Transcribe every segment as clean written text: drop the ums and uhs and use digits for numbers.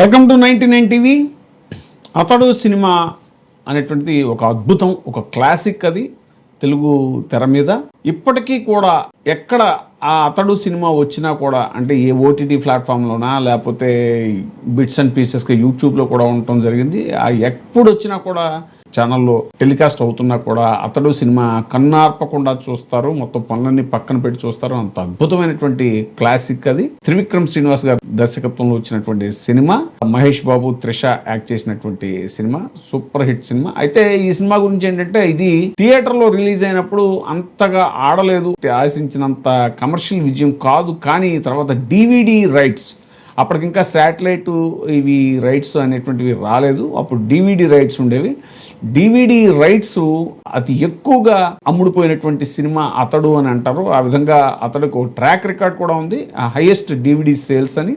Welcome to 99 TV. అతడు cinema అనేటువంటిది ఒక అద్భుతం, ఒక క్లాసిక్. అది తెలుగు తెర మీద ఇప్పటికీ కూడా ఎక్కడ ఆ అతడు సినిమా వచ్చినా కూడా, అంటే ఏ ఓటీటీ ప్లాట్ఫామ్లోనా లేకపోతే బిట్స్ అండ్ పీసెస్గా యూట్యూబ్లో కూడా ఉండటం జరిగింది. ఎప్పుడు వచ్చినా కూడా ఛానల్లో టెలికాస్ట్ అవుతున్నా కూడా అతడు సినిమా కన్నార్పకుండా చూస్తారు, మొత్తం పనులన్నీ పక్కన పెట్టి చూస్తారు. అంత అద్భుతమైనటువంటి క్లాసిక్ అది. త్రివిక్రమ్ శ్రీనివాస్ గారి దర్శకత్వంలో వచ్చినటువంటి సినిమా, మహేష్ బాబు, త్రిష యాక్ట్ చేసినటువంటి సినిమా, సూపర్ హిట్ సినిమా. అయితే ఈ సినిమా గురించి ఏంటంటే, ఇది థియేటర్లో రిలీజ్ అయినప్పుడు అంతగా ఆడలేదు, ఆశించినంత కమర్షియల్ విజయం కాదు. కానీ తర్వాత డివిడి రైట్స్, అప్పటికింకా శాటిలైట్ ఇవి రైట్స్ అనేటువంటివి రాలేదు, అప్పుడు డివిడి రైట్స్ ఉండేవి. డివిడి రైట్స్ అతి ఎక్కువగా అమ్ముడుపోయినటువంటి సినిమా అతడు అని అంటారు. ఆ విధంగా అతడికి ఒక ట్రాక్ రికార్డ్ కూడా ఉంది, హైయెస్ట్ డివిడి సేల్స్ అని.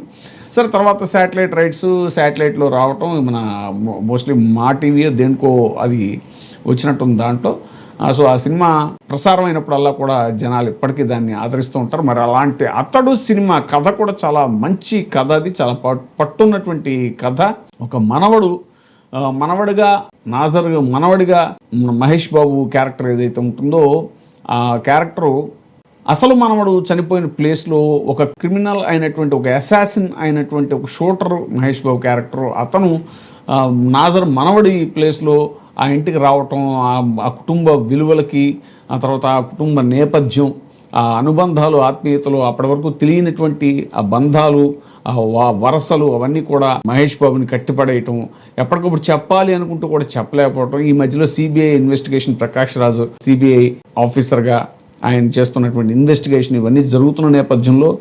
సరే, తర్వాత శాటిలైట్ రైట్స్ శాటిలైట్లో రావటం, మన మోస్ట్లీ మా టీవీ దేనికో అది వచ్చినట్టుంది దాంట్లో. సో ఆ సినిమా ప్రసారం అయినప్పుడల్లా కూడా జనాలు ఇప్పటికీ దాన్ని ఆదరిస్తూ ఉంటారు. మరి అలాంటి అతడు సినిమా కథ కూడా చాలా మంచి కథ. అది చాలా పట్టున్నటువంటి కథ. ఒక మనవడిగా మనవడిగా మహేష్ బాబు క్యారెక్టర్ ఏదైతే ఉంటుందో, ఆ క్యారెక్టరు అసలు మనవడు చనిపోయిన ప్లేస్లో ఒక క్రిమినల్ అయినటువంటి, ఒక అసాసిన్ అయినటువంటి ఒక షూటర్ మహేష్ బాబు క్యారెక్టరు, అతను నాజర్ మనవడి ప్లేస్లో ఆ ఇంటికి రావటం, ఆ కుటుంబ విలువలకి, ఆ తర్వాత ఆ కుటుంబ నేపథ్యం, ఆ అనుబంధాలు, ఆత్మీయతలు, అప్పటి వరకు తెలియనటువంటి ఆ బంధాలు, ఆ వరసలు, అవన్నీ కూడా మహేష్ బాబుని కట్టిపడేయటం, ఎప్పటికప్పుడు చెప్పాలి అనుకుంటూ కూడా చెప్పలేకపోవటం. ఈ మధ్యలో CBI investigation, Prakash Raj CBI ఆఫీసర్గా ఆయన చేస్తున్నటువంటి ఇన్వెస్టిగేషన్, ఇవన్నీ జరుగుతున్న నేపథ్యంలో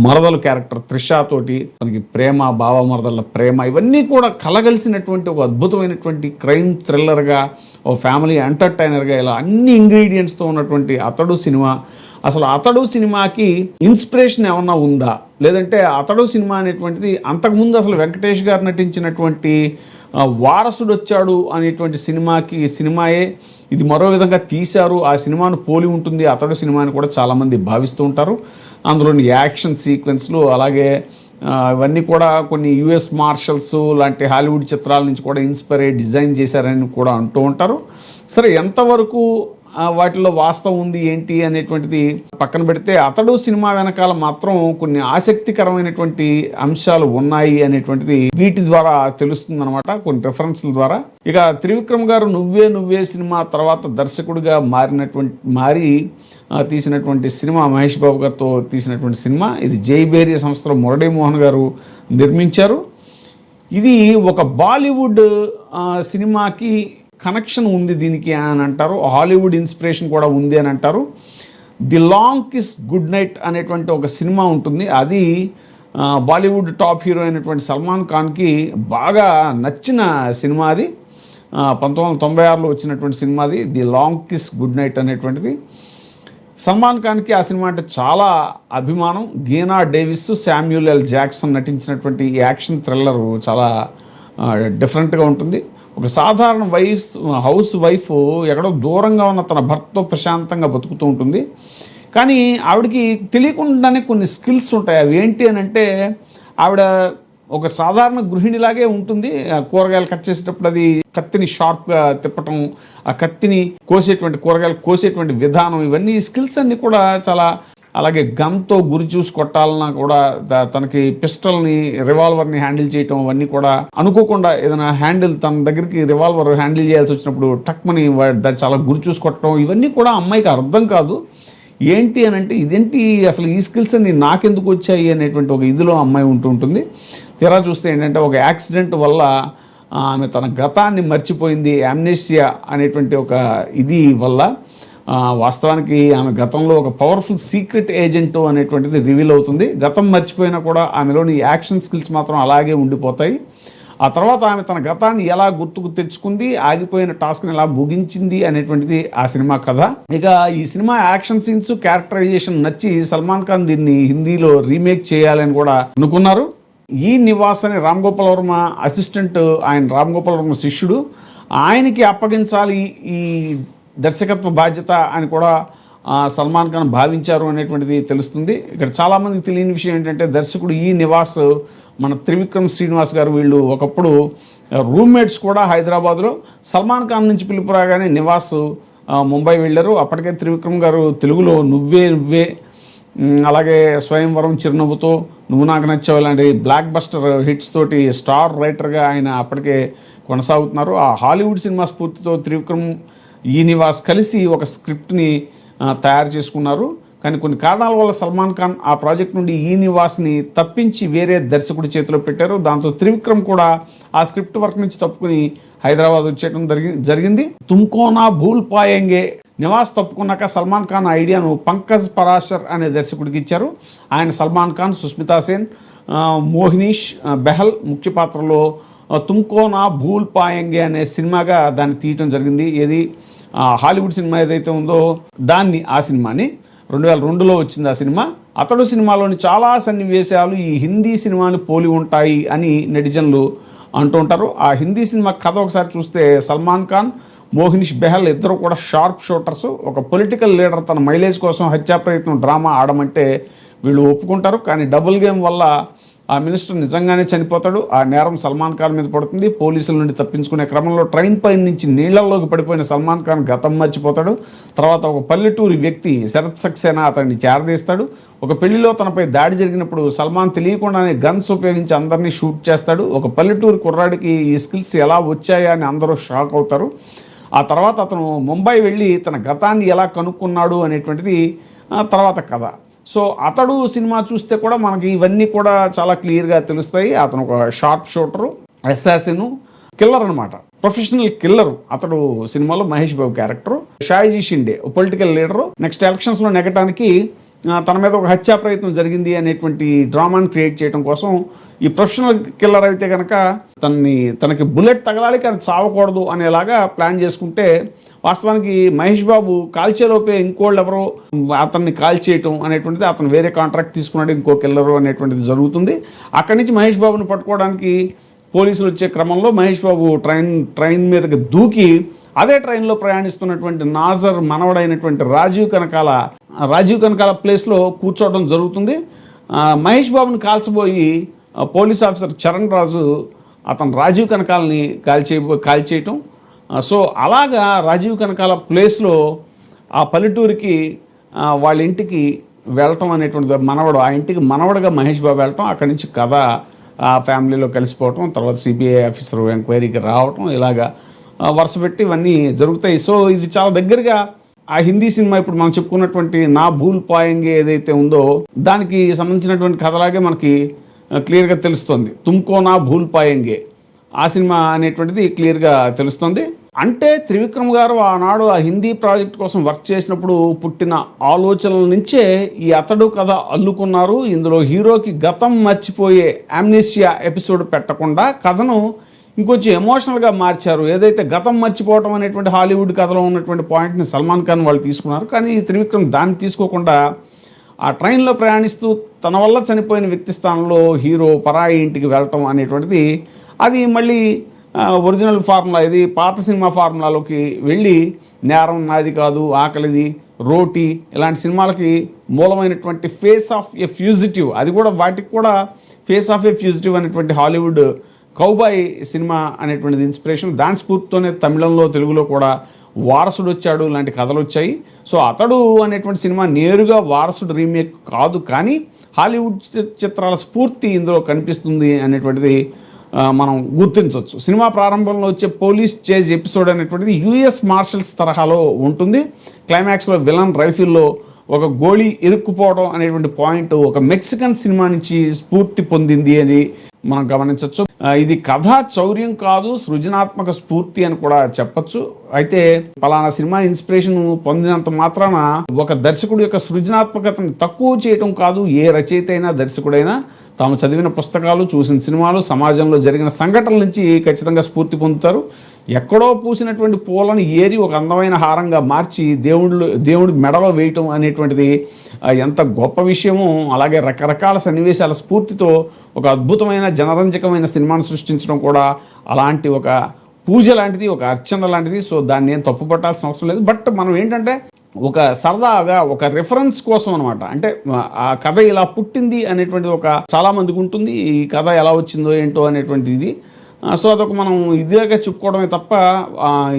మరదల క్యారెక్టర్ త్రిషతోటి తనకి ప్రేమ, బావ మరదల ప్రేమ, ఇవన్నీ కూడా కలగలిసినటువంటి ఒక అద్భుతమైనటువంటి క్రైమ్ థ్రిల్లర్గా, ఓ ఫ్యామిలీ ఎంటర్టైనర్గా, ఇలా అన్ని ఇంగ్రీడియంట్స్తో ఉన్నటువంటి అతడు సినిమా. అసలు అతడు సినిమాకి ఇన్స్పిరేషన్ ఏమన్నా ఉందా, లేదంటే అతడు సినిమా అనేటువంటిది అంతకుముందు అసలు వెంకటేష్ గారు నటించినటువంటి వారసుడు వచ్చాడు అనేటువంటి సినిమాయే ఇది మరో విధంగా తీశారు, ఆ సినిమాను పోలి ఉంటుంది అతడు సినిమాని కూడా చాలామంది భావిస్తూ ఉంటారు. అందులోని యాక్షన్ సీక్వెన్స్లు, అలాగే ఇవన్నీ కూడా కొన్ని యుఎస్ మార్షల్స్ లాంటి హాలీవుడ్ చిత్రాల నుంచి కూడా ఇన్స్పైర్ అయ్యి డిజైన్ చేశారని కూడా అంటూ ఉంటారు. సరే, ఎంతవరకు వాటిలో వాస్తవం ఉంది ఏంటి అనేటువంటిది పక్కన పెడితే, అతడు సినిమా వెనకాల మాత్రం కొన్ని ఆసక్తికరమైనటువంటి అంశాలు ఉన్నాయి అనేటువంటిది వీటి ద్వారా తెలుస్తుంది అనమాట, కొన్ని రెఫరెన్స్ల ద్వారా. ఇక త్రివిక్రమ్ గారు నువ్వే సినిమా తర్వాత దర్శకుడిగా మారి తీసినటువంటి సినిమా, మహేష్ బాబు గారితో తీసినటువంటి సినిమా ఇది. జైబేరియా సంస్థలో మురళీమోహన్ గారు నిర్మించారు. ఇది ఒక బాలీవుడ్ సినిమాకి కనెక్షన్ ఉంది దీనికి అని అంటారు, హాలీవుడ్ ఇన్స్పిరేషన్ కూడా ఉంది అని అంటారు. The long kiss good night అనేటువంటి ఒక సినిమా ఉంటుంది, అది బాలీవుడ్ టాప్ హీరో అయినటువంటి సల్మాన్ ఖాన్కి బాగా నచ్చిన సినిమా. అది 1996లో వచ్చినటువంటి సినిమా అది, the long kiss good night అనేటువంటిది. సల్మాన్ ఖాన్కి ఆ సినిమా అంటే చాలా అభిమానం. గీనా డేవిస్, శామ్యూల్ ఎల్ జాక్సన్ నటించినటువంటి ఈ యాక్షన్ థ్రిల్లర్ చాలా డిఫరెంట్గా ఉంటుంది. ఒక సాధారణ హౌస్ వైఫ్ ఎక్కడో దూరంగా ఉన్న తన భర్తతో ప్రశాంతంగా బతుకుతూ ఉంటుంది. కానీ ఆవిడకి తెలియకుండానే కొన్ని స్కిల్స్ ఉంటాయి. అవి ఏంటి అని అంటే, ఆవిడ ఒక సాధారణ గృహిణిలాగే ఉంటుంది. కూరగాయలు కట్ చేసేటప్పుడు అది కత్తిని షార్ప్గా తిప్పటం, ఆ కత్తిని కూరగాయలు కోసేటువంటి విధానం, ఇవన్నీ స్కిల్స్ అన్నీ కూడా చాలా. అలాగే గన్తో గురి చూసి కొట్టాలన్నా కూడా తనకి పిస్టల్ని, రివాల్వర్ని హ్యాండిల్ చేయటం, అవన్నీ కూడా అనుకోకుండా ఏదైనా తన దగ్గరికి రివాల్వర్ హ్యాండిల్ చేయాల్సి వచ్చినప్పుడు టక్మని చాలా గురి చూసి కొట్టడం, ఇవన్నీ కూడా అమ్మాయికి అర్థం కాదు. ఏంటి అని అంటే, ఇదేంటి అసలు ఈ స్కిల్స్ అన్ని నాకెందుకు వచ్చాయి అనేటువంటి ఒక ఇదిలో అమ్మాయి ఉంటుంది. తీరా చూస్తే ఏంటంటే, ఒక యాక్సిడెంట్ వల్ల ఆమె తన గతాన్ని మర్చిపోయింది. అమ్నెసియా అనేటువంటి ఒక ఇది వల్ల వాస్తవానికి ఆమె గతంలో ఒక పవర్ఫుల్ సీక్రెట్ ఏజెంట్ అనేటువంటిది రివీల్ అవుతుంది. గతం మర్చిపోయినా కూడా ఆమెలోని యాక్షన్ స్కిల్స్ మాత్రం అలాగే ఉండిపోతాయి. ఆ తర్వాత ఆమె తన గతాన్ని ఎలా గుర్తుకు తెచ్చుకుంది, ఆగిపోయిన టాస్క్ని ఎలా ముగించింది అనేటువంటిది ఆ సినిమా కథ. ఇక ఈ సినిమా యాక్షన్ సీన్స్, క్యారెక్టరైజేషన్ నచ్చి సల్మాన్ ఖాన్ దీన్ని హిందీలో రీమేక్ చేయాలని కూడా అనుకున్నారు. ఈ నివాస్ అని రామ్ గోపాల్ వర్మ అసిస్టెంట్, ఆయన రామ్ గోపాల్ వర్మ శిష్యుడు, ఆయనకి అప్పగించాలి ఈ దర్శకత్వ బాధ్యత అని కూడా సల్మాన్ ఖాన్ భావించారు అనేటువంటిది తెలుస్తుంది. ఇక్కడ చాలామందికి తెలియని విషయం ఏంటంటే దర్శకుడు ఈ నివాస్, మన త్రివిక్రమ్ శ్రీనివాస్ గారు వీళ్ళు ఒకప్పుడు రూమ్మేట్స్ కూడా హైదరాబాద్లో. సల్మాన్ ఖాన్ నుంచి పిలుపు రాగానే నివాస్ ముంబై వెళ్ళారు. అప్పటికే త్రివిక్రమ్ గారు తెలుగులో నువ్వే నువ్వే, అలాగే స్వయంవరం, చిరునవ్వుతో, నువ్వు నాకు నచ్చావు లాంటి బ్లాక్ బస్టర్ హిట్స్ తోటి స్టార్ రైటర్గా ఆయన అప్పటికే కొనసాగుతున్నారు. ఆ హాలీవుడ్ సినిమా స్ఫూర్తితో త్రివిక్రమ్ ఈ నివాస్ కలిసి ఒక స్క్రిప్ట్ని తయారు చేసుకున్నారు. కానీ కొన్ని కారణాల వల్ల సల్మాన్ ఖాన్ ఆ ప్రాజెక్ట్ నుండి ఈ నివాస్ని తప్పించి వేరే దర్శకుడి చేతిలో పెట్టారు. దాంతో త్రివిక్రమ్ కూడా ఆ స్క్రిప్ట్ వర్క్ నుంచి తప్పుకుని హైదరాబాద్ వచ్చేయడం జరిగింది. తుమ్కో నా భూల్ పాయేంగే నివాస్ తప్పుకున్నాక సల్మాన్ ఖాన్ ఐడియాను పంకజ్ పరాశర్ అనే దర్శకుడికి ఇచ్చారు. ఆయన సల్మాన్ ఖాన్, సుస్మితా సేన్, మోహినీష్ బెహల్ ముఖ్య పాత్రలో తుమ్కో నా భూల్ పాయేంగే అనే సినిమాగా దాన్ని తీయటం జరిగింది. ఏది హాలీవుడ్ సినిమా ఏదైతే ఉందో ఆ సినిమాని 2002లో వచ్చింది ఆ సినిమా. అతడు సినిమాలోని చాలా సన్నివేశాలు ఈ హిందీ సినిమాని పోలి ఉంటాయి అని నెటిజన్లు అంటూ ఉంటారు. ఆ హిందీ సినిమా కథ ఒకసారి చూస్తే సల్మాన్ ఖాన్, మోహినీష్ బెహల్ ఇద్దరు కూడా షార్ప్ షూటర్స్. ఒక పొలిటికల్ లీడర్ తన మైలేజ్ కోసం హత్యా ప్రయత్నం డ్రామా ఆడమంటే వీళ్ళు ఒప్పుకుంటారు. కానీ డబుల్ గేమ్ వల్ల ఆ మినిస్టర్ నిజంగానే చనిపోతాడు. ఆ నేరం సల్మాన్ ఖాన్ మీద పడుతుంది. పోలీసుల నుండి తప్పించుకునే క్రమంలో ట్రైన్ పై నుంచి నీళ్లలోకి పడిపోయిన సల్మాన్ ఖాన్ గతం మర్చిపోతాడు. తర్వాత ఒక పల్లెటూరి వ్యక్తి శరత్ సక్సేనా అతన్ని చేరదీస్తాడు. ఒక పెళ్లిలో తనపై దాడి జరిగినప్పుడు సల్మాన్ తెలియకుండానే గన్స్ ఉపయోగించి అందరినీ షూట్ చేస్తాడు. ఒక పల్లెటూరి కుర్రాడికి ఈ స్కిల్స్ ఎలా వచ్చాయా అని అందరూ షాక్ అవుతారు. ఆ తర్వాత అతను ముంబై వెళ్ళి తన గతాన్ని ఎలా కనుక్కున్నాడు అనేటువంటిది తర్వాత కథ. సో అతడు సినిమా చూస్తే కూడా మనకి ఇవన్నీ కూడా చాలా క్లియర్గా తెలుస్తాయి. అతను ఒక షార్ప్ షూటరు, అసాసిన్, కిల్లర్ అనమాట, ప్రొఫెషనల్ కిల్లరు. అతడు సినిమాలో Mahesh Babu character. Sayaji Shinde political leader. Next ఎలక్షన్స్లో నెగ్గటానికి తన మీద ఒక హత్యా ప్రయత్నం జరిగింది అనేటువంటి డ్రామాని క్రియేట్ చేయడం కోసం ఈ ప్రొఫెషనల్ కిల్లర్ అయితే కనుక తనకి బుల్లెట్ తగలాలి కానీ చావకూడదు అనేలాగా ప్లాన్ చేసుకుంటే, వాస్తవానికి మహేష్ బాబు కాల్చేలోపే ఇంకోళ్ళు ఎవరో అతన్ని కాల్చేయటం అనేటువంటిది, అతను వేరే కాంట్రాక్ట్ తీసుకున్నాడు ఇంకో కిల్లరు అనేటువంటిది జరుగుతుంది. అక్కడి నుంచి మహేష్ బాబుని పట్టుకోవడానికి పోలీసులు వచ్చే క్రమంలో మహేష్ బాబు ట్రైన్ మీదకి దూకి అదే ట్రైన్లో ప్రయాణిస్తున్నటువంటి నాజర్ మనవడైనటువంటి రాజీవ్ కనకాల ప్లేస్లో కూర్చోవడం జరుగుతుంది. మహేష్ బాబుని కాల్చబోయి పోలీస్ ఆఫీసర్ చరణ్ రాజు అతను రాజీవ్ కనకాలని కాల్చేయటం. సో అలాగా రాజీవ్ కనకాల ప్లేస్లో ఆ పల్లెటూరికి వాళ్ళ ఇంటికి వెళ్ళటం అనేటువంటి ఆ ఇంటికి మనవడగా మహేష్ బాబు వెళ్ళటం, అక్కడి నుంచి కథ ఆ ఫ్యామిలీలో కలిసిపోవటం, తర్వాత సిబిఐ ఆఫీసర్ ఎంక్వైరీకి రావటం, ఇలాగా వరుస పెట్టి ఇవన్నీ జరుగుతాయి. సో ఇది చాలా దగ్గరగా ఆ హిందీ సినిమా ఇప్పుడు మనం చెప్పుకున్నటువంటి నా భూల్ పాయేంగే ఏదైతే ఉందో దానికి సంబంధించినటువంటి కథలాగే మనకి క్లియర్గా తెలుస్తుంది. తుమ్కో నా భూల్ పాయేంగే ఆ సినిమా అనేటువంటిది క్లియర్గా తెలుస్తుంది. అంటే త్రివిక్రమ్ గారు ఆనాడు ఆ హిందీ ప్రాజెక్ట్ కోసం వర్క్ చేసినప్పుడు పుట్టిన ఆలోచనల నుంచే ఈ అతడు కథ అల్లుకున్నారు. ఇందులో హీరోకి గతం మర్చిపోయే అమ్నీషియా ఎపిసోడ్ పెట్టకుండా కథను ఇంకొంచెం ఎమోషనల్గా మార్చారు. ఏదైతే గతం మర్చిపోవటం అనేటువంటి హాలీవుడ్ కథలో ఉన్నటువంటి పాయింట్ని సల్మాన్ ఖాన్ వాళ్ళు తీసుకున్నారు. కానీ ఈ త్రివిక్రమ్ దాన్ని తీసుకోకుండా ఆ ట్రైన్లో ప్రయాణిస్తూ తన వల్ల చనిపోయిన వ్యక్తి స్థానంలో హీరో పరాయి ఇంటికి వెళ్ళటం అనేటువంటిది అది మళ్ళీ ఒరిజినల్ ఫార్ములా, ఇది పాత సినిమా ఫార్ములాలోకి వెళ్ళి నేరం నాది కాదు, ఆకలిది, రోటీ ఇలాంటి సినిమాలకి మూలమైనటువంటి ఫేస్ ఆఫ్ ఎ ఫ్యూజిటివ్, అది కూడా వాటికి కూడా ఫేస్ ఆఫ్ ఎ ఫ్యూజిటివ్ అనేటువంటి హాలీవుడ్ కౌబాయ్ సినిమా అనేటువంటిది ఇన్స్పిరేషన్. దాని స్ఫూర్తితోనే తమిళంలో తెలుగులో కూడా వారసుడు వచ్చాడు ఇలాంటి కథలు వచ్చాయి. సో అతడు అనేటువంటి సినిమా నేరుగా వారసుడు రీమేక్ కాదు, కానీ హాలీవుడ్ చిత్రాల స్ఫూర్తి ఇందులో కనిపిస్తుంది అనేటువంటిది మనం గుర్తించవచ్చు. సినిమా ప్రారంభంలో వచ్చే పోలీస్ చేజ్ ఎపిసోడ్ అనేటువంటిది యుఎస్ మార్షల్స్ తరహాలో ఉంటుంది. క్లైమాక్స్లో విలన్ రైఫిల్లో ఒక గోళీ ఇరుక్కుపోవడం అనేటువంటి పాయింట్ ఒక మెక్సికన్ సినిమా నుంచి స్ఫూర్తి పొందింది అని మనం గమనించవచ్చు. ఇది కథా చౌర్యం కాదు, సృజనాత్మక స్ఫూర్తి అని కూడా చెప్పచ్చు. అయితే పలానా సినిమా ఇన్స్పిరేషన్ పొందినంత మాత్రాన ఒక దర్శకుడు యొక్క సృజనాత్మకతను తక్కువ చేయటం కాదు. ఏ రచయిత అయినా దర్శకుడైనా తాము చదివిన పుస్తకాలు, చూసిన సినిమాలు, సమాజంలో జరిగిన సంఘటనల నుంచి ఖచ్చితంగా స్ఫూర్తి పొందుతారు. ఎక్కడో పూసినటువంటి పూలను ఏరి ఒక అందమైన హారంగా మార్చి దేవుడి మెడలో వేయటం అనేటువంటిది ఎంత గొప్ప విషయమో, అలాగే రకరకాల సన్నివేశాల స్ఫూర్తితో ఒక అద్భుతమైన జనరంజకమైన సినిమాను సృష్టించడం కూడా అలాంటి ఒక పూజ లాంటిది, ఒక అర్చన లాంటిది. సో దాన్ని ఏం తప్పు పట్టాల్సిన అవసరం లేదు. బట్ మనం ఏంటంటే ఒక సరదాగా ఒక రిఫరెన్స్ కోసం అనమాట. అంటే ఆ కథ ఇలా పుట్టింది అనేటువంటిది ఒక చాలా మందికి ఉంటుంది. ఈ కథ ఎలా వచ్చిందో ఏంటో అనేటువంటిది ఇది. సో అదొక మనం ఇదిగా చెప్పుకోవడమే తప్ప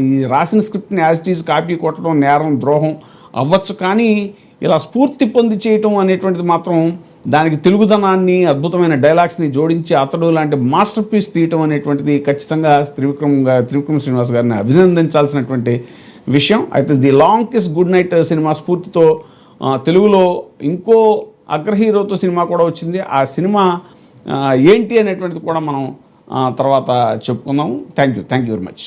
ఈ రాసిన స్క్రిప్ట్ని యాజ్ ఇట్ ఈజ్ కాపీ కొట్టడం నేరం, ద్రోహం అవ్వచ్చు. కానీ ఇలా స్ఫూర్తి పొంది చేయటం అనేటువంటిది మాత్రం దానికి తెలుగుదనాన్ని, అద్భుతమైన డైలాగ్స్ని జోడించి అతడు లాంటి మాస్టర్ పీస్ తీయటం అనేటువంటిది ఖచ్చితంగా త్రివిక్రమ్ శ్రీనివాస్ గారిని అభినందించాల్సినటువంటి విషయం. అయితే the long kiss good night cinema స్ఫూర్తితో తెలుగులో ఇంకో అగ్ర హీరోతో సినిమా కూడా వచ్చింది. ఆ సినిమా ఏంటి అనేటువంటిది కూడా మనం తర్వాత చెప్పుకుందాము. Thank you very much.